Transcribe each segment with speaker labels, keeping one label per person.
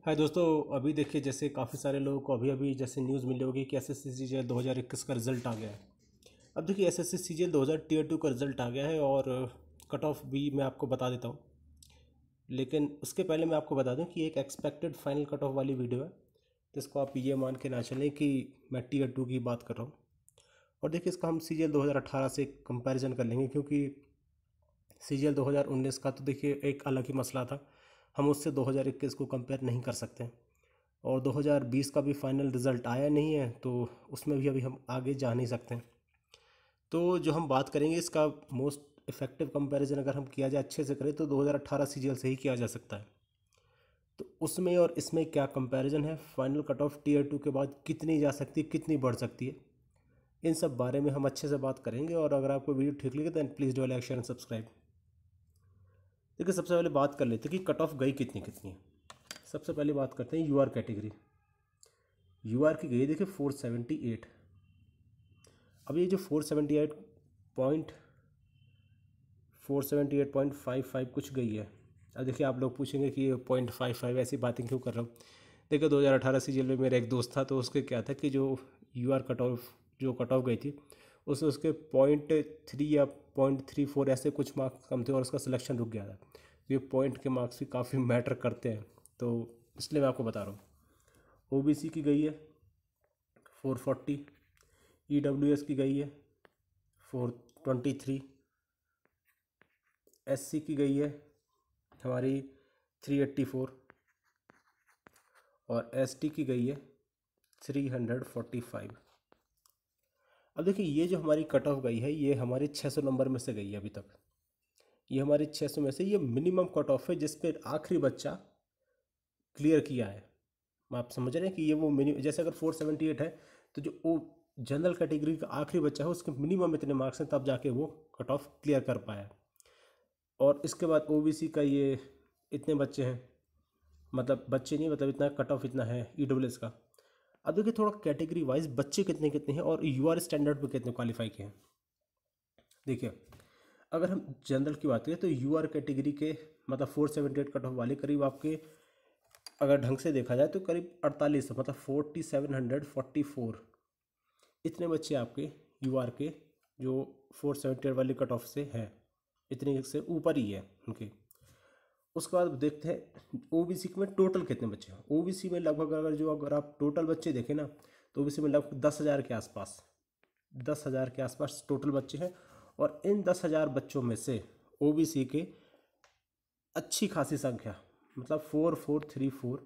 Speaker 1: हाय दोस्तों। अभी देखिए, जैसे काफ़ी सारे लोगों को अभी अभी जैसे न्यूज़ मिली होगी कि एसएससी सीजीएल 2021 का रिज़ल्ट आ गया है। अब देखिए, एसएससी सीजीएल 2000 टीयर 2 का रिज़ल्ट आ गया है और कट ऑफ भी मैं आपको बता देता हूँ। लेकिन उसके पहले मैं आपको बता दूं कि एक एक्सपेक्टेड फाइनल कट ऑफ वाली वीडियो है, जिसको आप ये मान के ना चलें कि मैं टीयर 2 की बात कर रहा हूँ। और देखिए, इसका हम सीजीएल 2018 से कंपैरिजन कर लेंगे, क्योंकि सीजीएल 2019 का तो देखिए एक अलग ही मसला था। हम उससे 2021 को कंपेयर नहीं कर सकते, और 2020 का भी फाइनल रिज़ल्ट आया नहीं है, तो उसमें भी अभी हम आगे जा नहीं सकते हैं। तो जो हम बात करेंगे इसका मोस्ट इफ़ेक्टिव कंपैरिजन अगर हम किया जाए, अच्छे से करें, तो 2018 सीजीएल से ही किया जा सकता है। तो उसमें और इसमें क्या कंपैरिजन है, फाइनल कट ऑफ टीयर 2 के बाद कितनी जा सकती है, कितनी बढ़ सकती है, इन सब बारे में हम अच्छे से बात करेंगे। और अगर आपको वीडियो ठीक लगे तो please do like share and subscribe. देखिए, सबसे पहले बात कर लेते हैं कि कट ऑफ गई कितनी कितनी है। सबसे पहले बात करते हैं यूआर कैटेगरी। यूआर की गई देखिए 478। अब ये जो 478.55 कुछ गई है। अब देखिए, आप लोग पूछेंगे कि ये 0.55 ऐसी बातें क्यों कर रहा हूँ। देखिए, 2018 सीजन में मेरा एक दोस्त था, तो उसके क्या था कि जो यूआर कट ऑफ गई थी, उसमें उसके 0.3 या 0.34 ऐसे कुछ मार्क्स कम थे और उसका सिलेक्शन रुक गया था। तो ये पॉइंट के मार्क्स भी काफ़ी मैटर करते हैं, तो इसलिए मैं आपको बता रहा हूँ। ओबीसी की गई है 440, ईडब्ल्यूएस की गई है 423, एससी की गई है हमारी 384, और एसटी की गई है 345। अब देखिए, ये जो हमारी कट ऑफ गई है, ये हमारी 600 नंबर में से गई है अभी तक। ये हमारी 600 में से ये मिनिमम कट ऑफ है जिस पे आखिरी बच्चा क्लियर किया है। आप समझ रहे हैं कि ये वो मिनिमम, जैसे अगर 478 है, तो जो वो जनरल कैटेगरी का आखिरी बच्चा है उसके मिनिमम इतने मार्क्स हैं, तब जाके वो कट ऑफ क्लियर कर पाया। और इसके बाद ओबीसी का ये इतने बच्चे हैं, मतलब बच्चे नहीं, मतलब इतना कट ऑफ इतना है ईडब्ल्यूएस का। अब देखिए, थोड़ा कैटेगरी वाइज बच्चे कितने कितने हैं और यूआर स्टैंडर्ड पे कितने क्वालिफाई किए हैं। देखिए, अगर हम जनरल की बात करें तो यूआर कैटेगरी के मतलब 478 कट ऑफ वाले करीब आपके, अगर ढंग से देखा जाए तो करीब 48, मतलब 4744 इतने बच्चे आपके यूआर के जो 478 वाली कट ऑफ से हैं, इतने से ऊपर ही है उनके। उसके बाद देखते हैं ओबीसी में टोटल कितने बच्चे हैं। ओबीसी में लगभग, अगर आप टोटल बच्चे देखें ना, तो ओबीसी में लगभग 10,000 के आसपास, 10,000 के आसपास टोटल बच्चे हैं। और इन 10,000 बच्चों में से ओबीसी के अच्छी खासी संख्या, मतलब 4434,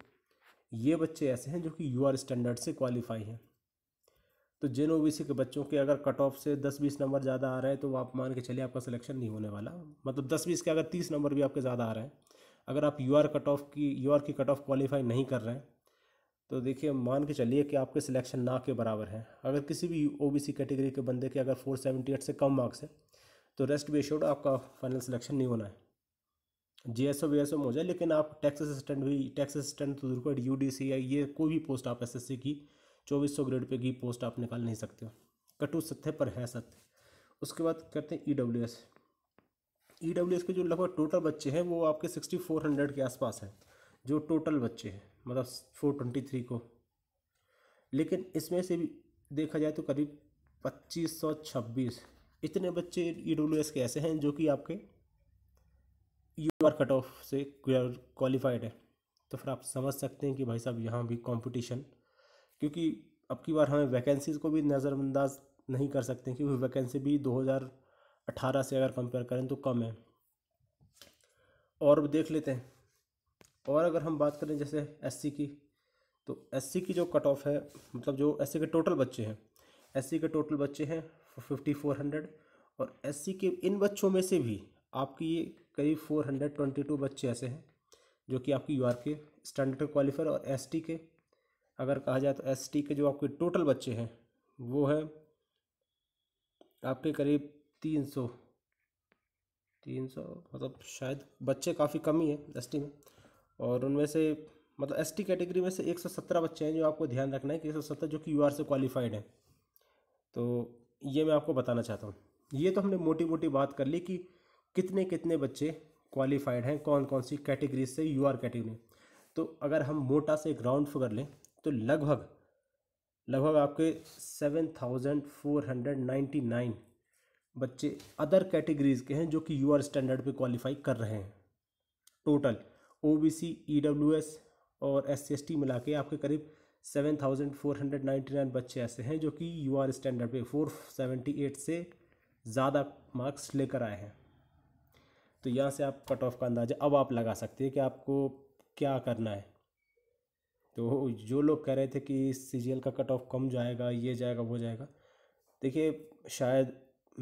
Speaker 1: ये बच्चे ऐसे हैं जो कि यूआर स्टैंडर्ड से क्वालिफाई हैं। तो जिन ओबीसी के बच्चों के अगर कट ऑफ से 10-20 नंबर ज़्यादा आ रहे हैं, तो आप मान के चलिए आपका सिलेक्शन नहीं होने वाला। मतलब 10-20 के अगर 30 नंबर भी आपके ज़्यादा आ रहे हैं, अगर आप यूआर की कट ऑफ क्वालिफाई नहीं कर रहे हैं, तो देखिए मान के चलिए कि आपके सिलेक्शन ना के बराबर है। अगर किसी भी ओबीसी कैटेगरी के बंदे के अगर 478 से कम मार्क्स है, तो रेस्ट बी एश्योर्ड आपका फाइनल सिलेक्शन नहीं होना है। जीएसओ वीएसओ में हो जाए, लेकिन आप टैक्स असिस्टेंट तो दूर को यूडीसी या ये कोई भी पोस्ट आप एसएससी की 2400 ग्रेड पे की पोस्ट आप निकाल नहीं सकते हो। कटु सत्य पर है सत्य। उसके बाद करते हैं ईडब्ल्यूएस। ईडब्ल्यूएस के जो लगभग टोटल बच्चे हैं वो आपके 6400 के आसपास हैं, जो टोटल बच्चे हैं, मतलब 423 को। लेकिन इसमें से भी देखा जाए तो करीब 2526 इतने बच्चे ईडब्ल्यूएस के ऐसे हैं जो कि आपके यूआर कट ऑफ से क्वालिफाइड है। तो फिर आप समझ सकते हैं कि भाई साहब यहाँ भी कंपटीशन, क्योंकि अब की बार हमें वैकेंसीज़ को भी नज़रअंदाज नहीं कर सकते, क्योंकि वैकेंसी भी 2018 से अगर कंपेयर करें तो कम है। और देख लेते हैं, और अगर हम बात करें जैसे एससी की, तो एससी की जो कट ऑफ है, मतलब जो एससी के टोटल बच्चे हैं, एससी के टोटल बच्चे हैं 5400। और एससी के इन बच्चों में से भी आपकी ये करीब 422 बच्चे ऐसे हैं जो कि आपकी यूआर के स्टैंडर्ड क्वालिफायर। और एसटी के अगर कहा जाए तो एसटी के जो आपके टोटल बच्चे हैं वो है आपके करीब 300, मतलब शायद बच्चे काफ़ी कम ही हैं एसटी में। और उनमें से मतलब एसटी कैटेगरी में से 117 बच्चे हैं, जो आपको ध्यान रखना है कि 117 जो कि यूआर से क्वालिफाइड हैं। तो ये मैं आपको बताना चाहता हूँ। ये तो हमने मोटी मोटी बात कर ली कि कितने कितने बच्चे क्वालिफाइड हैं कौन कौन सी कैटेगरी से यूआर कैटेगरी। तो अगर हम मोटा से एक राउंड फिगर लें तो लगभग आपके 7499 बच्चे अदर कैटेगरीज के हैं जो कि यूआर स्टैंडर्ड पे क्वालिफाई कर रहे हैं। टोटल ओबीसी, ईडब्ल्यूएस और एससी/एसटी मिला के आपके करीब 7499 बच्चे ऐसे हैं जो कि यूआर स्टैंडर्ड पे 478 से ज़्यादा मार्क्स लेकर आए हैं। तो यहाँ से आप कट ऑफ का अंदाज़ा अब आप लगा सकते हैं कि आपको क्या करना है। तो जो लोग कह रहे थे कि सीजीएल का कट ऑफ कम जाएगा, ये जाएगा, वो जाएगा, देखिए शायद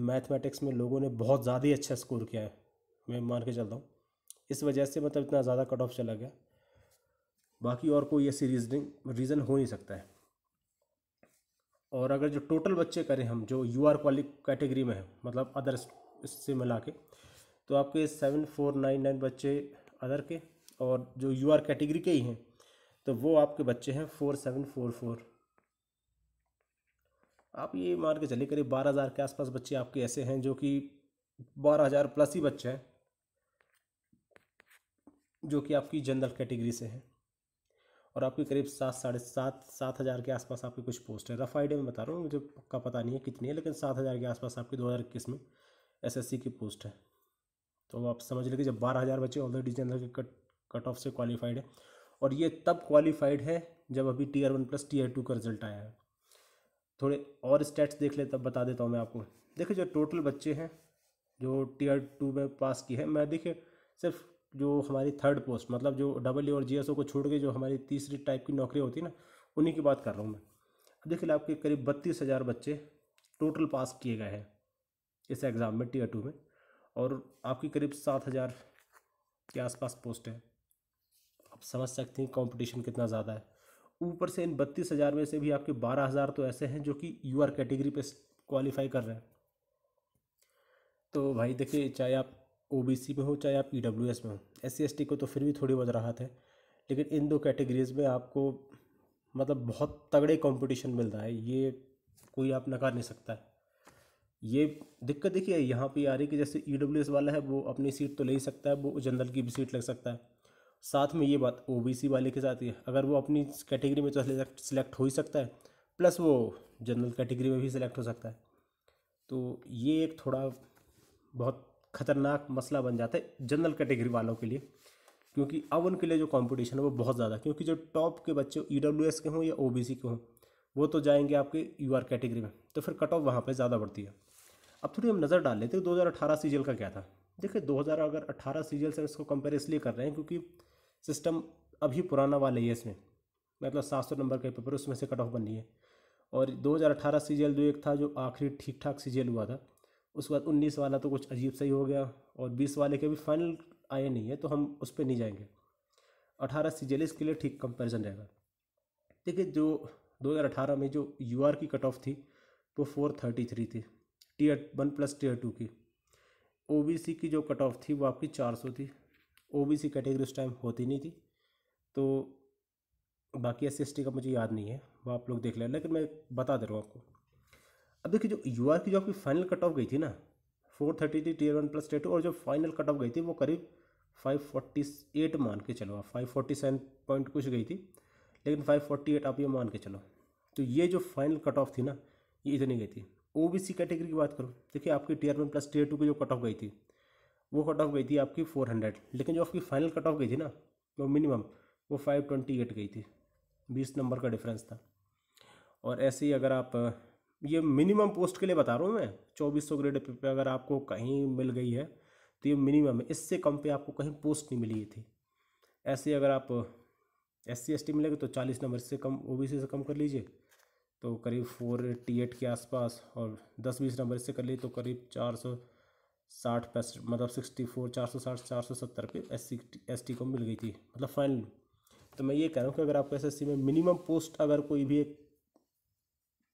Speaker 1: मैथमेटिक्स में लोगों ने बहुत ज़्यादा ही अच्छा स्कोर किया है, मैं मान के चलता हूँ, इस वजह से मतलब इतना ज़्यादा कट ऑफ चला गया। बाकी और कोई ऐसी रीज़न हो नहीं सकता है। और अगर जो टोटल बच्चे करें हम जो यूआर वाली कैटेगरी में है, मतलब अदर इससे मिला के, तो आपके 7499 बच्चे अदर के, और जो यूआर कैटेगरी के ही हैं तो वो आपके बच्चे हैं 4744। आप ये मान के चलिए करीब 12,000 के आसपास बच्चे आपके ऐसे हैं जो कि 12,000 प्लस ही बच्चे हैं जो कि आपकी जनरल कैटेगरी से हैं। और आपके करीब 7,500 के आसपास आपकी कुछ पोस्ट है। रफ आइडिया में बता रहा हूँ, मुझे पक्का पता नहीं है कितनी है, लेकिन 7,000 के आसपास आपकी 2021 में एसएससी की पोस्ट है। तो आप समझ लीजिए जब 12,000 बच्चे ऑलरेडी जनरल के कट ऑफ से क्वालिफाइड है, और ये तब क्वालिफाइड है जब अभी टीयर 1 प्लस टीयर 2 का रिजल्ट आया है। थोड़े और स्टैट्स देख ले तब बता देता हूँ मैं आपको। देखिए जो टोटल बच्चे हैं जो टीयर 2 में पास किए हैं, मैं देखिए सिर्फ जो हमारी थर्ड पोस्ट, मतलब जो डब्ल्यू और जीएसओ को छोड़ के जो हमारी तीसरी टाइप की नौकरी होती है ना, उन्हीं की बात कर रहा हूँ मैं। देखिए आपके करीब 32,000 बच्चे टोटल पास किए गए हैं इस एग्ज़ाम में टीयर 2 में, और आपकी करीब 7,000 के आसपास पोस्ट है। आप समझ सकते हैं कंपटीशन कितना ज़्यादा है। ऊपर से इन 32,000 में से भी आपके 12,000 तो ऐसे हैं जो कि यूआर कैटेगरी पे क्वालिफाई कर रहे हैं। तो भाई देखिए, चाहे आप ओबीसी में हो चाहे आप ईडब्ल्यूएस में हो, एससी/एसटी को तो फिर भी थोड़ी बहुत राहत है, लेकिन इन दो कैटेगरीज में आपको मतलब बहुत तगड़े कंपटीशन मिल रहा है, ये कोई आप नकार नहीं सकता है। ये दिक्कत देखिए यहाँ पे आ रही है कि जैसे ईडब्ल्यूएस वाला है वो अपनी सीट तो ले ही सकता है, वो जनरल की भी सीट लग सकता है। साथ में ये बात ओबीसी वाले के साथ ही है, अगर वो अपनी कैटेगरी में तो सिलेक्ट हो ही सकता है, प्लस वो जनरल कैटेगरी में भी सिलेक्ट हो सकता है। तो ये एक थोड़ा बहुत ख़तरनाक मसला बन जाता है जनरल कैटेगरी वालों के लिए, क्योंकि अब उनके लिए जो कंपटीशन है वो बहुत ज़्यादा, क्योंकि जो टॉप के बच्चे ईडब्ल्यूएस के हों या ओबीसी के हों वो तो जाएंगे आपके यूआर कैटेगरी में, तो फिर कट ऑफ वहाँ पे ज़्यादा बढ़ती है। अब थोड़ी हम नज़र डाल लेते हैं 2018 सीजीएल का क्या था। देखिए 2018 सीजीएल से इसको कंपेयर इसलिए कर रहे हैं क्योंकि सिस्टम अभी पुराना वाला ही है, इसमें मतलब 700 नंबर के पेपर उसमें से कट ऑफ बनी है। और 2018 सीजीएल जो एक था जो आखिरी ठीक ठाक सीजीएल हुआ था, उसके बाद 19 वाला तो कुछ अजीब सा ही हो गया, और 20 वाले के भी फाइनल आए नहीं है, तो हम उस पर नहीं जाएंगे। 18 सीजीएल इसके लिए ठीक कंपैरिजन रहेगा। देखिए जो 2018 में जो यूआर की कट ऑफ थी वो 433 थी टीयर 1 प्लस टीयर 2 की। ओबीसी की जो कट ऑफ थी वो आपकी 400 थी। ओबीसी कैटेगरी उस टाइम होती नहीं थी, तो बाकी एससी/एसटी का मुझे याद नहीं है, वो आप लोग देख लें, लेकिन मैं बता दे रहा हूँ आपको। अब देखिए जो यूआर की जो आपकी फाइनल कट ऑफ गई थी ना 430 थी टीयर 1 प्लस टीयर 2, और जो फाइनल कट ऑफ गई थी वो करीब 548 मान के चलो, आप 547 पॉइंट कुछ गई थी, लेकिन 548 आप ये मान के चलो। तो ये जो फाइनल कट ऑफ थी ना ये इतनी गई थी। ओबीसी कैटेगरी की बात करो, देखिए आपकी टीयर 1 प्लस टीयर 2 की जो कट ऑफ गई थी वो कट ऑफ गई थी आपकी 400, लेकिन जो आपकी फाइनल कट ऑफ गई थी ना वो मिनिमम वो 528 गई थी, 20 नंबर का डिफरेंस था। और ऐसे ही अगर आप ये मिनिमम पोस्ट के लिए बता रहा हूँ मैं, 2400 ग्रेड पे अगर आपको कहीं मिल गई है तो ये मिनिमम है, इससे कम पे आपको कहीं पोस्ट नहीं मिली थी। ऐसे अगर आप एससी/एसटी मिलेगा तो 40 नंबर से कम, ओबीसी से कम कर लीजिए तो करीब 488 के आसपास, और 10-20 नंबर से कर लीजिए तो करीब 460-65 मतलब 64 460 470 पे एससी/एसटी को मिल गई थी, मतलब फाइनल। तो मैं ये कह रहा हूँ कि अगर आपको एसएससी में मिनिमम पोस्ट अगर कोई भी एक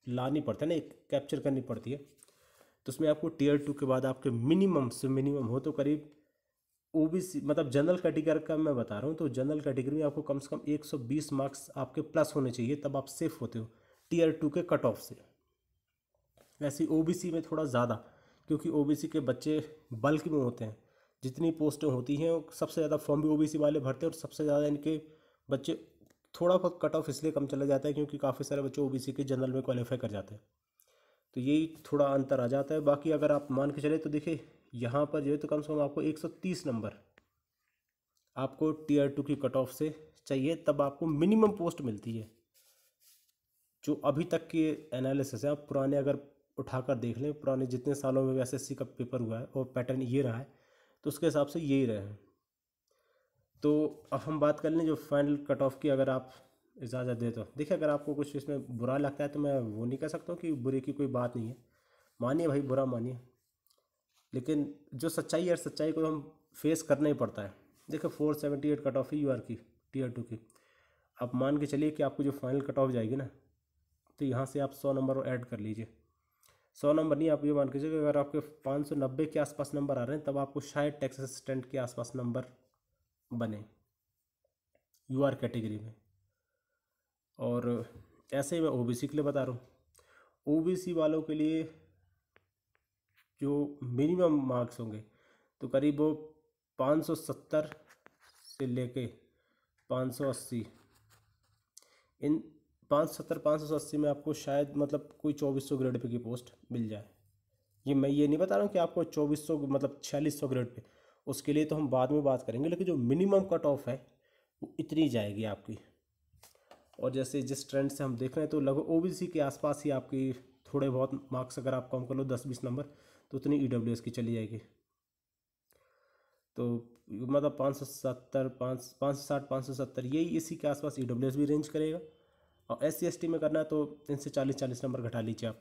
Speaker 1: लानी पड़ता है ना, एक कैप्चर करनी पड़ती है, तो उसमें आपको टीयर 2 के बाद आपके मिनिमम से मिनिमम हो तो करीब ओबीसी मतलब जनरल कैटेगरी का मैं बता रहा हूँ, तो जनरल कैटेगरी में आपको कम से कम 120 मार्क्स आपके प्लस होने चाहिए, तब आप सेफ होते हो टीयर 2 के कट ऑफ से। वैसे ओबीसी में थोड़ा ज़्यादा, क्योंकि ओबीसी के बच्चे बल्क में होते हैं, जितनी पोस्टें होती हैं सबसे ज़्यादा फॉर्म भी ओबीसी वाले भरते हैं, और सबसे ज़्यादा इनके बच्चे थोड़ा बहुत कट ऑफ इसलिए कम चला जाता है क्योंकि काफ़ी सारे बच्चे ओबीसी के जनरल में क्वालिफाई कर जाते हैं, तो यही थोड़ा अंतर आ जाता है। बाकी अगर आप मान के चले तो देखिए यहाँ पर जो है तो कम से कम आपको 130 नंबर आपको टीयर 2 की कट ऑफ से चाहिए, तब आपको मिनिमम पोस्ट मिलती है। जो अभी तक के एनालिसिस है, आप पुराने अगर उठाकर देख लें, पुराने जितने सालों में एसएससी का पेपर हुआ है और पैटर्न ये रहा है, तो उसके हिसाब से यही रहे हैं। तो अब हम बात कर लें जो फाइनल कट ऑफ की, अगर आप इजाज़त दे तो देखिए, अगर आपको कुछ इसमें बुरा लगता है तो मैं वो नहीं कह सकता हूँ कि बुरे की कोई बात नहीं है, मानिए भाई, बुरा मानिए, लेकिन जो सच्चाई है सच्चाई को हम फेस करना ही पड़ता है। देखो 478 कट ऑफ है यूआर की टीयर 2 की। आप मान के चलिए कि आपको जो फाइनल कट ऑफ जाएगी ना, तो यहाँ से आप 100 नंबर ऐड कर लीजिए। 100 नंबर नहीं, आप ये मान के चलिए अगर आपके 590 के आसपास नंबर आ रहे हैं, तब आपको शायद टैक्स असिस्टेंट के आसपास नंबर बने यूआर कैटेगरी में। और ऐसे ही मैं ओबीसी के लिए बता रहा हूँ, ओबीसी वालों के लिए जो मिनिमम मार्क्स होंगे तो करीब वो 570 से लेके 580, इन 570 580 में आपको शायद मतलब कोई 2400 ग्रेड पे की पोस्ट मिल जाए। मैं ये नहीं बता रहा हूँ कि आपको 2400 मतलब 4600 ग्रेड पे, उसके लिए तो हम बाद में बात करेंगे, लेकिन जो मिनिमम कट ऑफ है वो इतनी जाएगी आपकी। और जैसे जिस ट्रेंड से हम देख रहे हैं तो लगभग ओबीसी के आसपास ही आपकी थोड़े बहुत मार्क्स अगर आप कम कर लो 10-20 नंबर, तो उतनी ईडब्ल्यूएस की चली जाएगी। तो मतलब 570 560 570 यही इसी के आसपास ईडब्ल्यूएस भी रेंज करेगा। और SC/ST में करना है तो इनसे 40-40 नंबर घटा लीजिए आप,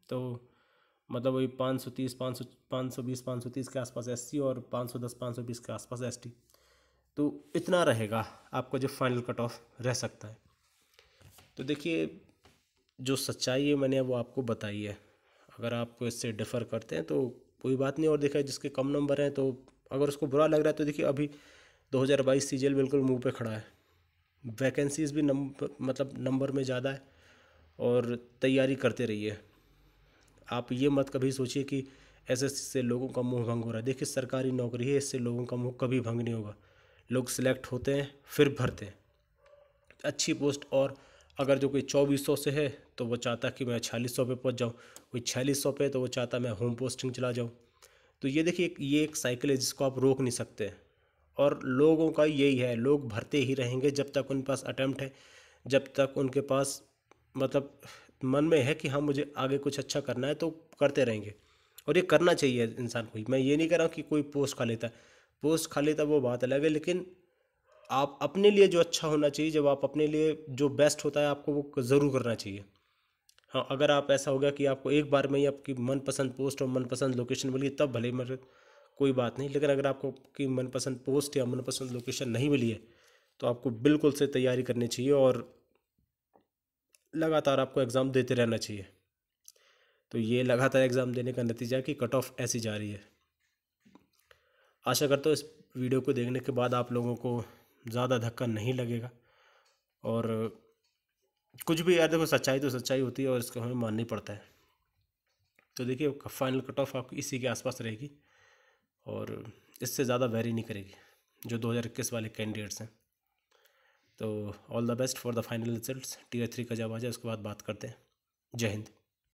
Speaker 1: तो मतलब वही 530 520 530 के आसपास SC और 510 520 के आसपास ST, तो इतना रहेगा आपका जो फाइनल कट ऑफ रह सकता है। तो देखिए जो सच्चाई है मैंने वो आपको बताई है, अगर आप इससे डिफ़र करते हैं तो कोई बात नहीं। और देखा जिसके कम नंबर हैं, तो अगर उसको बुरा लग रहा है तो देखिए अभी 2022 CGL बिल्कुल मुंह पे खड़ा है, वैकेंसीज़ भी मतलब नंबर में ज़्यादा है, और तैयारी करते रहिए। आप ये मत कभी सोचिए कि SSC से लोगों का मुंह भंग हो रहा है। देखिए सरकारी नौकरी है, इससे लोगों का मुंह कभी भंग नहीं होगा। लोग सिलेक्ट होते हैं फिर भरते हैं अच्छी पोस्ट। और अगर जो कोई 2400 से है तो वो चाहता कि मैं 4600 पे पहुंच जाऊं, कोई 4600 पे तो वो चाहता मैं होम पोस्टिंग चला जाऊं। तो ये देखिए ये एक साइकिल है जिसको आप रोक नहीं सकते। और लोगों का यही है, लोग भरते ही रहेंगे जब तक उनके पास अटेम्प्ट है, जब तक उनके पास मतलब मन में है कि हाँ मुझे आगे कुछ अच्छा करना है, तो करते रहेंगे। और ये करना चाहिए इंसान को। मैं ये नहीं कह रहा हूँ कि कोई पोस्ट खा लेता है, पोस्ट खा लेता वो बात अलग है, लेकिन आप अपने लिए जो अच्छा होना चाहिए, जब आप अपने लिए जो बेस्ट होता है आपको वो ज़रूर करना चाहिए। हाँ, अगर आप ऐसा हो गया कि आपको एक बार में ही आपकी मनपसंद पोस्ट और मनपसंद लोकेशन मिली तब भले मर कोई बात नहीं, लेकिन अगर आपको की मनपसंद पोस्ट या मनपसंद लोकेशन नहीं मिली है तो आपको बिल्कुल से तैयारी करनी चाहिए और लगातार आपको एग्ज़ाम देते रहना चाहिए। तो ये लगातार एग्ज़ाम देने का नतीजा है कि कट ऑफ ऐसी जा रही है। आशा करता हूँ इस वीडियो को देखने के बाद आप लोगों को ज़्यादा धक्का नहीं लगेगा। और कुछ भी यार देखो, सच्चाई तो सच्चाई होती है और इसको हमें मानना ही पड़ता है। तो देखिए फाइनल कट ऑफ आपकी इसी के आसपास रहेगी और इससे ज़्यादा वेरी नहीं करेगी जो 2021 वाले कैंडिडेट्स हैं। तो all the best for the final results. Tier 3 का जब आ जाए उसके बाद बात करते हैं। जय हिंद।